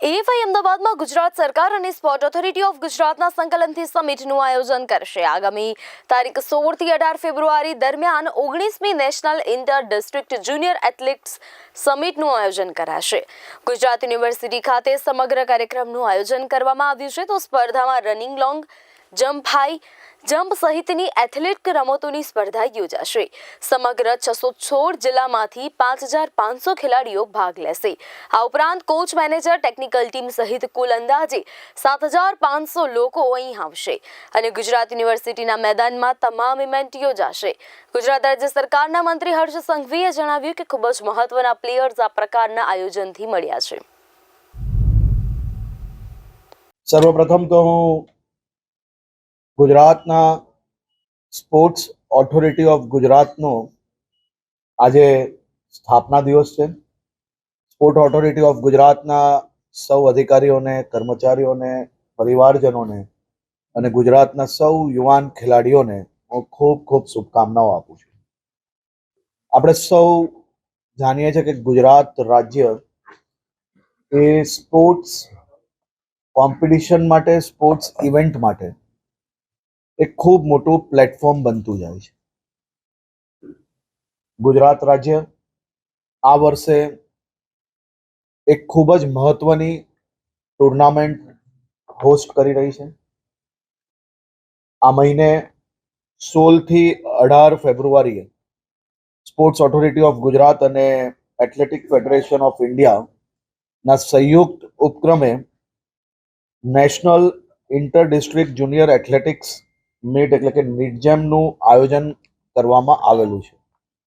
એએફઆઈ અમદાવાદમાં ગુજરાત સરકાર અને સ્પોર્ટ ઓથોરિટી ઓફ ગુજરાતના સંકલનથી સમિટનું આયોજન કરશે. આગામી તારીખ 16 થી 18 ફેબ્રુઆરી દરમિયાન 19મી national inter district junior athletics સમિટનું આયોજન કરાશે. ગુજરાત યુનિવર્સિટી ખાતે સમગ્ર કાર્યક્રમનું આયોજન કરવામાં આવ્યું છે. તો સ્પર્ધામાં running, long jump, high jump સહિતની એથ્લેટિક રમતોની સ્પર્ધા યોજાશે. સમગ્ર 616 જિલ્લામાંથી 5500 ખેલાડીઓ ભાગ લેશે. આ ઉપરાંત કોચ, મેનેજર, ટેકનિકલ ટીમ સહિત કુલ અંદાજે 7500 લોકો અહીં આવશે અને ગુજરાત યુનિવર્સિટીના મેદાનમાં તમામ ઇવેન્ટ યોજાશે. ગુજરાત રાજ્ય સરકારના મંત્રી હર્ષ સંઘવીએ જણાવ્યું કે ખૂબ જ મહત્વના પ્લેયર્સ આ પ્રકારના આયોજનથી મળ્યા છે. સર્વપ્રથમ તો હું ગુજરાતના સ્પોર્ટ્સ ઓથોરિટી ઓફ ગુજરાતનો આજે સ્થાપના દિવસ છે. સ્પોર્ટ ઓથોરિટી ઓફ ગુજરાતના સૌ અધિકારીઓને, કર્મચારીઓને, પરિવારજનોને અને ગુજરાતના સૌ યુવાન ખેલાડીઓને હું ખૂબ ખૂબ શુભકામનાઓ આપું છું. આપણે સૌ જાણીએ છીએ કે ગુજરાત રાજ્ય એ સ્પોર્ટ્સ કોમ્પિટિશન માટે, સ્પોર્ટ્સ ઇવેન્ટ માટે એક ખૂબ મોટું પ્લેટફોર્મ બનતું જાય છે. ગુજરાત રાજ્ય આ વર્ષે એક ખૂબ જ મહત્વની ટુર્નામેન્ટ હોસ્ટ કરી રહી છે. આ મહિને 16 થી 18 ફેબ્રુઆરીએ સ્પોર્ટ્સ ઓથોરિટી ઓફ ગુજરાત અને એથ્લેટિક ફેડરેશન ઓફ ઇન્ડિયાના સંયુક્ત ઉપક્રમે national inter district junior athletics meet એટલે કે નિટજેમનું આયોજન કરવામાં આવેલું છે.